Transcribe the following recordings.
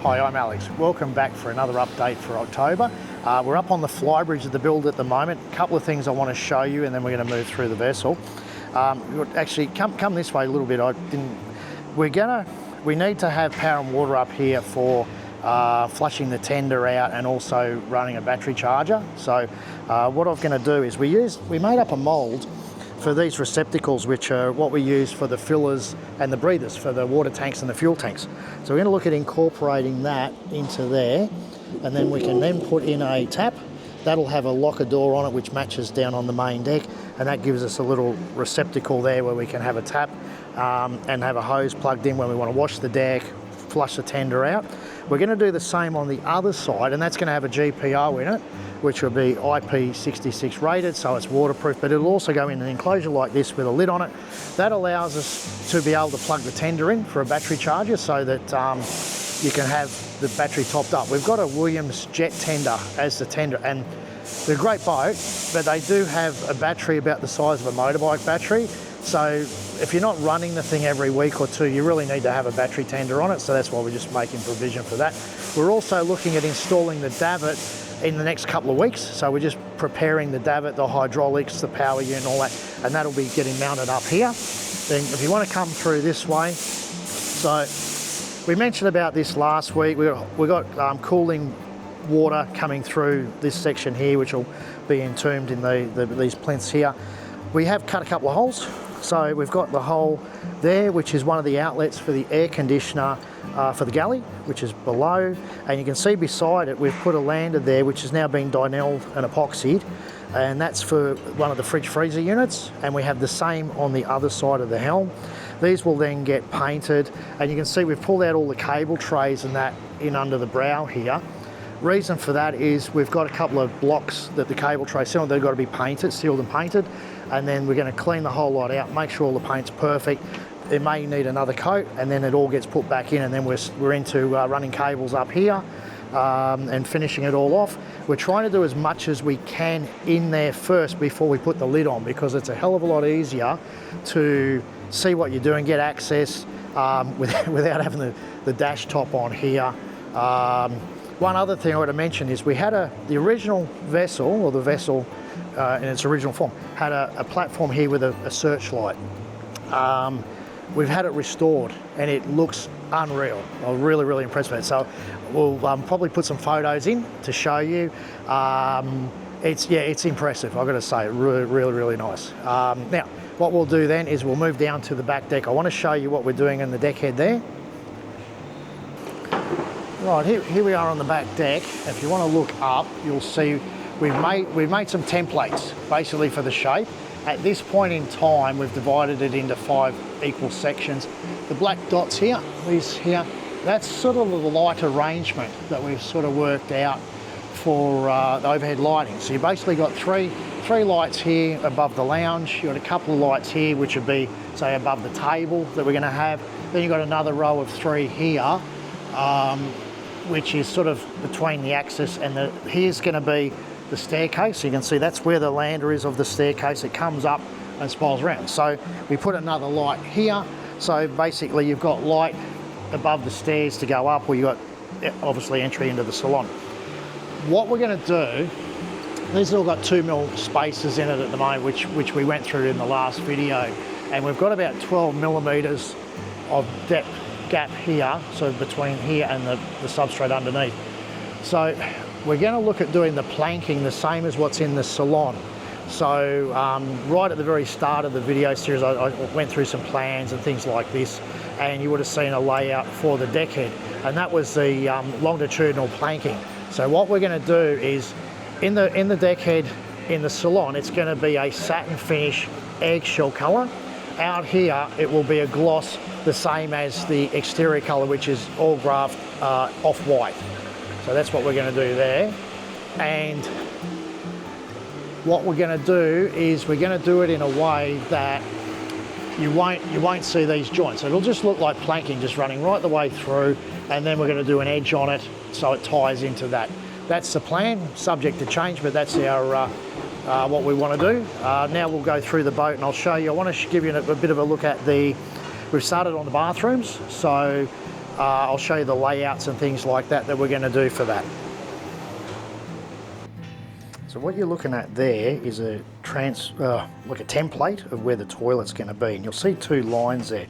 Hi, I'm Alex. Welcome back for another update for October. We're up on the Flybridge of the build at the moment. A couple of things I want to show you and then we're going to move through the vessel. Actually, come this way a little bit. We need to have power and water up here for flushing the tender out and also running a battery charger. So what I'm going to do is we made up a mould for these receptacles, which are what we use for the fillers and the breathers for the water tanks and the fuel tanks. So we're going to look at incorporating that into there, and then we can then put in a tap. That'll have a locker door on it which matches down on the main deck, and that gives us a little receptacle there where we can have a tap and have a hose plugged in when we want to wash the deck, flush the tender out. We're going to do the same on the other side, and that's going to have a GPO in it, which will be IP66 rated, so it's waterproof, but it'll also go in an enclosure like this with a lid on it. That allows us to be able to plug the tender in for a battery charger so that you can have the battery topped up. We've got a Williams jet tender as the tender, and they're a great boat, but they do have a battery about the size of a motorbike battery. So if you're not running the thing every week or two, you really need to have a battery tender on it. So that's why we're just making provision for that. We're also looking at installing the davit in the next couple of weeks. So we're just preparing the davit, the hydraulics, the power unit, all that, and that'll be getting mounted up here. Then if you want to come through this way, so we mentioned about this last week. We got cooling water coming through this section here, which will be entombed in these plinths here. We have cut a couple of holes. So we've got the hole there, which is one of the outlets for the air conditioner for the galley, which is below. And you can see beside it, we've put a lander there, which has now been Dynelled and epoxied. And that's for one of the fridge freezer units. And we have the same on the other side of the helm. These will then get painted. And you can see we've pulled out all the cable trays and that in under the brow here. Reason for that is we've got a couple of blocks that the cable trays sit on. They've got to be painted, sealed and painted. And then we're going to clean the whole lot out, make sure all the paint's perfect. It may need another coat, and then it all gets put back in, and then we're into running cables up here and finishing it all off. We're trying to do as much as we can in there first before we put the lid on, because it's a hell of a lot easier to see what you're doing, get access without having the dash top on here. One other thing I want to mention is we had the original vessel, or the vessel in its original form, had a platform here with a searchlight. We've had it restored and it looks unreal. I'm really, really impressed with it. So we'll probably put some photos in to show you. It's impressive, I've got to say, really, really, really nice. Now, what we'll do then is we'll move down to the back deck. I want to show you what we're doing in the deckhead there. Right, here we are on the back deck. If you want to look up, you'll see we've made some templates basically for the shape. At this point in time, we've divided it into 5 equal sections. The black dots here, these here, that's sort of the light arrangement that we've sort of worked out for the overhead lighting. So you basically got three lights here above the lounge. You've got a couple of lights here, which would be, say, above the table that we're going to have. Then you've got another row of 3 here, which is sort of between the axis and here's going to be the staircase. So you can see that's where the lander is of the staircase. It comes up and spirals around. So we put another light here. So basically you've got light above the stairs to go up, or you've got obviously entry into the salon. What we're going to do, these have all got 2mm spaces in it at the moment, which we went through in the last video. And we've got about 12mm of depth gap here, so between here and the substrate underneath. So we're going to look at doing the planking the same as what's in the salon. So right at the very start of the video series, I went through some plans and things like this, and you would have seen a layout for the deckhead, and that was the longitudinal planking. So what we're going to do is in the deckhead in the salon, it's going to be a satin finish eggshell colour. Out here it will be a gloss, the same as the exterior colour, which is all graphed off-white. So that's what we're going to do there. And what we're going to do is we're going to do it in a way that you won't see these joints. It'll just look like planking just running right the way through, and then we're going to do an edge on it so it ties into that. That's the plan, subject to change, but that's our what we want to do. Now we'll go through the boat and I'll show you. I want to give you a bit of a look at we've started on the bathrooms. So I'll show you the layouts and things like that we're going to do for that. So what you're looking at there is a like a template of where the toilet's going to be, and you'll see two lines there.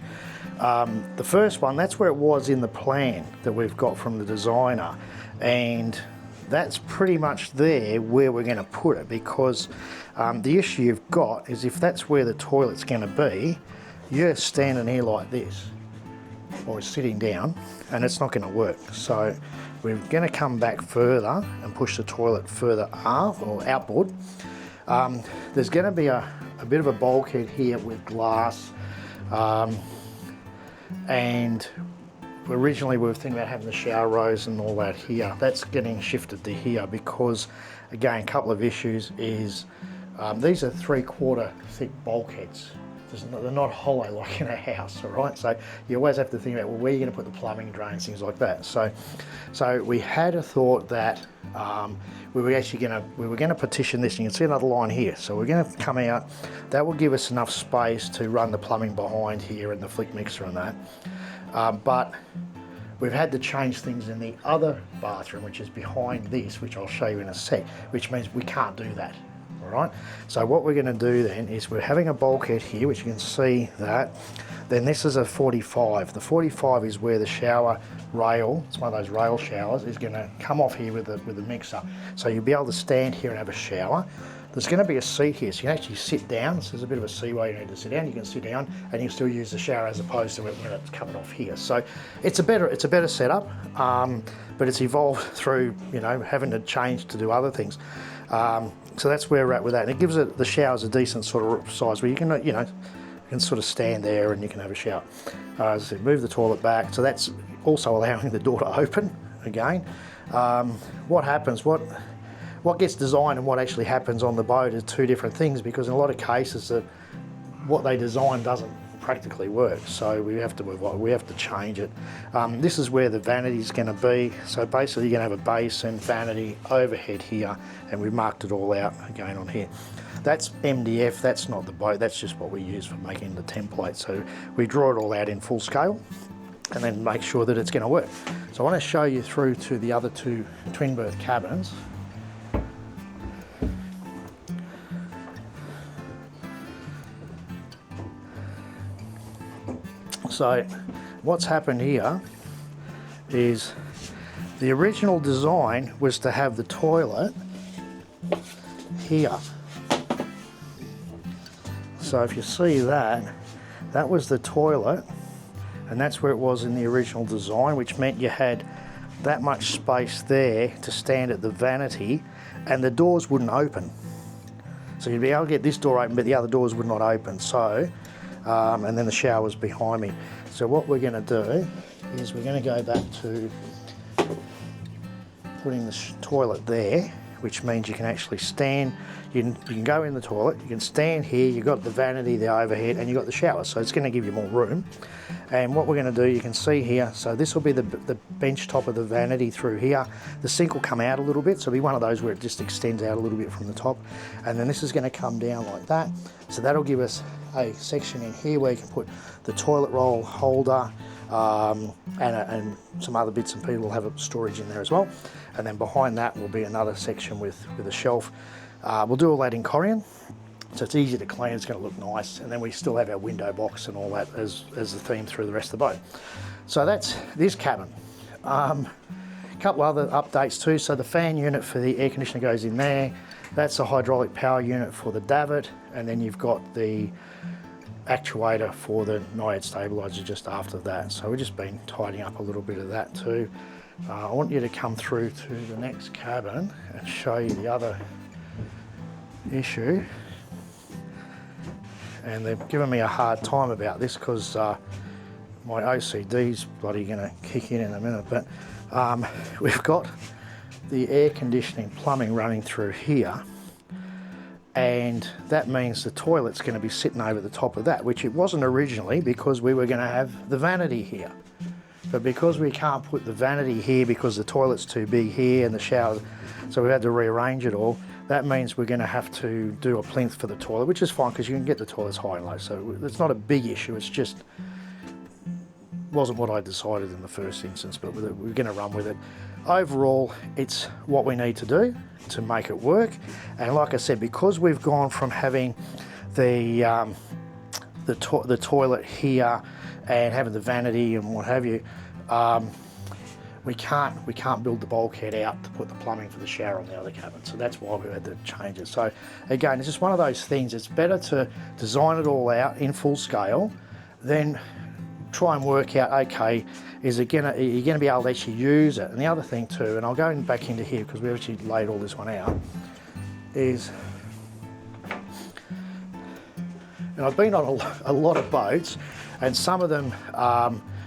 The first one, that's where it was in the plan that we've got from the designer, and that's pretty much there where we're going to put it, because the issue you've got is if that's where the toilet's going to be, you're standing here like this or sitting down, and it's not going to work. So we're going to come back further and push the toilet further up or outboard. There's going to be a bit of a bulkhead here with glass, and originally we were thinking about having the shower rows and all that here. That's getting shifted to here because, again, a couple of issues is these are 3/4 thick bulkheads. They're not hollow like in a house, all right? So you always have to think about, well, where are you going to put the plumbing, drains, things like that. So we had a thought that we were going to partition this. And you can see another line here. So we're going to come out. That will give us enough space to run the plumbing behind here and the flick mixer and that. But we've had to change things in the other bathroom, which is behind this, which I'll show you in a sec, which means we can't do that. All right, so what we're going to do then is we're having a bulkhead here, which you can see that. Then this is a 45. The 45 is where the shower rail, it's one of those rail showers, is going to come off here with the mixer. So you'll be able to stand here and have a shower. There's going to be a seat here, so you can actually sit down. So there's a bit of a seaway you need to sit down. You can sit down and you can still use the shower as opposed to when it's coming off here. So it's a better setup, but it's evolved through, you know, having to change to do other things. So that's where we're at with that. And it gives the showers a decent sort of size where you can, you know, you can sort of stand there and you can have a shower. As I said, move the toilet back. So that's also allowing the door to open again. What happens, what gets designed and what actually happens on the boat are two different things, because in a lot of cases what they design doesn't practically work, so we have to change it. This is where the vanity is going to be. So basically you're going to have a base and vanity overhead here, and we've marked it all out again on here. That's MDF, that's not the boat, that's just what we use for making the template. So we draw it all out in full scale and then make sure that it's going to work. So I want to show you through to the other two twin berth cabins. So what's happened here is the original design was to have the toilet here. So if you see that, that was the toilet, and that's where it was in the original design, which meant you had that much space there to stand at the vanity, and the doors wouldn't open. So you'd be able to get this door open, but the other doors would not open. So and then the shower's behind me. So what we're going to do is we're going to go back to putting the toilet there, which means you can actually stand, you can go in the toilet, you can stand here, you've got the vanity, the overhead, and you've got the shower, so it's going to give you more room. And what we're going to do, you can see here, so this will be the bench top of the vanity through here. The sink will come out a little bit, so it'll be one of those where it just extends out a little bit from the top. And then this is going to come down like that. So that'll give us a section in here where you can put the toilet roll holder, and some other bits and pieces. Will have a storage in there as well. And then behind that will be another section with a shelf. We'll do all that in Corian, so it's easy to clean, it's going to look nice, and then we still have our window box and all that as the theme through the rest of the boat. So that's this cabin. A couple other updates too. So the fan unit for the air conditioner goes in there. That's the hydraulic power unit for the davit, and then you've got the actuator for the Naiad stabilizer just after that. So we've just been tidying up a little bit of that too. I want you to come through to the next cabin and show you the other issue. And they've given me a hard time about this because my OCD's bloody going to kick in a minute. But we've got the air conditioning plumbing running through here, and that means the toilet's going to be sitting over the top of that, which it wasn't originally, because we were going to have the vanity here. But because we can't put the vanity here because the toilet's too big here and the shower, so we had to rearrange it all. That means we're going to have to do a plinth for the toilet, which is fine because you can get the toilets high and low, so it's not a big issue. It's just wasn't what I decided in the first instance, but we're going to run with it. Overall, it's what we need to do to make it work. And like I said, because we've gone from having the toilet here and having the vanity and what have you, we can't build the bulkhead out to put the plumbing for the shower on the other cabin. So that's why we had to change it. So again, it's just one of those things. It's better to design it all out in full scale, then try and work out, okay, are you gonna be able to actually use it? And the other thing too, and I'll go back into here because we actually laid all this one out, is, and I've been on a lot of boats, and some of them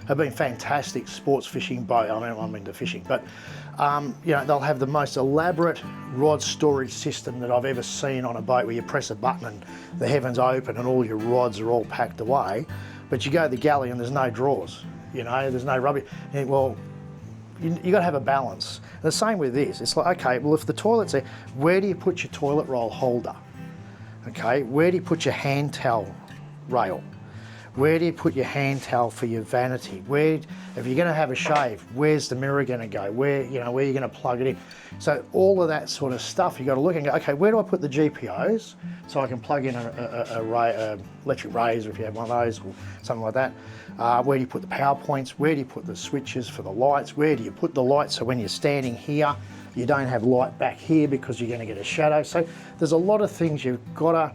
have been fantastic sports fishing boat. I mean, I'm into fishing, but you know, they'll have the most elaborate rod storage system that I've ever seen on a boat, where you press a button and the heavens open and all your rods are all packed away. But you go to the galley and there's no drawers, you know, there's no rubbish. Well, you got to have a balance. And the same with this. It's like, okay, well, if the toilet's there, where do you put your toilet roll holder? Okay, where do you put your hand towel rail? Where do you put your hand towel for your vanity? Where, if you're going to have a shave, where's the mirror going to go? Where are you going to plug it in? So all of that sort of stuff, you got to look and go, okay, where do I put the GPOs so I can plug in a electric razor if you have one of those or something like that? Where do you put the power points? Where do you put the switches for the lights? Where do you put the lights so when you're standing here, you don't have light back here because you're going to get a shadow? So there's a lot of things you've got to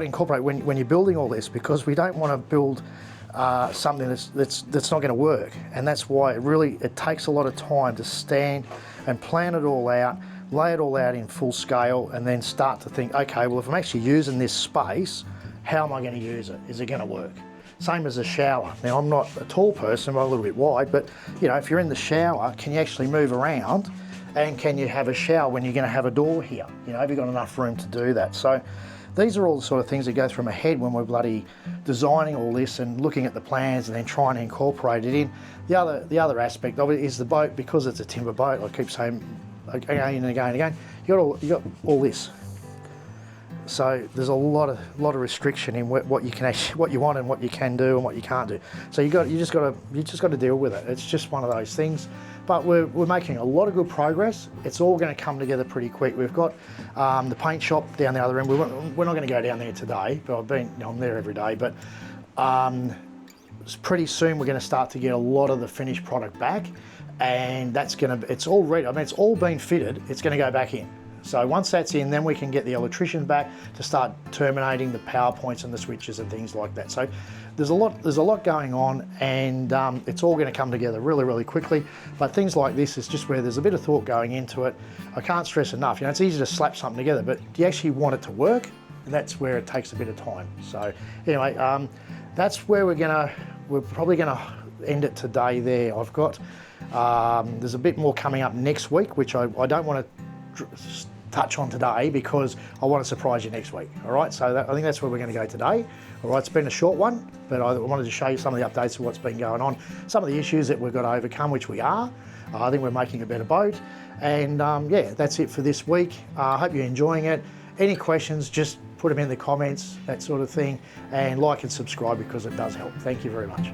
incorporate when you're building all this, because we don't want to build something that's not going to work. And that's why it takes a lot of time to stand and plan it all out, lay it all out in full scale, and then start to think, okay, well, if I'm actually using this space, how am I going to use it? Is it going to work? Same as a shower. Now, I'm not a tall person, I'm a little bit wide, but you know, if you're in the shower, can you actually move around? And can you have a shower when you're going to have a door here? You know, have you got enough room to do that? So these are all the sort of things that go through my head when we're bloody designing all this and looking at the plans and then trying to incorporate it in. The other aspect of it is the boat, because it's a timber boat. I keep saying again and again and again, you got all this. So there's a lot of restriction in what you want and what you can do and what you can't do. So you just got to deal with it. It's just one of those things. But we're making a lot of good progress. It's all going to come together pretty quick. We've got the paint shop down the other end. We're not going to go down there today, but I'm there every day. But pretty soon we're going to start to get a lot of the finished product back, and it's all ready. I mean, it's all been fitted. It's going to go back in. So once that's in, then we can get the electrician back to start terminating the power points and the switches and things like that. So there's a lot going on, and it's all going to come together really, really quickly. But things like this is just where there's a bit of thought going into it. I can't stress enough, it's easy to slap something together, but do you actually want it to work? And that's where it takes a bit of time. So anyway, that's where we're probably gonna end it today there. I've got, there's a bit more coming up next week, which I don't want to touch on today because I want to surprise you next week. All right, so I think that's where we're going to go today. All right, it's been a short one, but I wanted to show you some of the updates of what's been going on, some of the issues that we've got to overcome, which we are. I think we're making a better boat, and yeah, that's it for this week. I hope you're enjoying it. Any questions, just put them in the comments, that sort of thing, and like and subscribe because it does help. Thank you very much.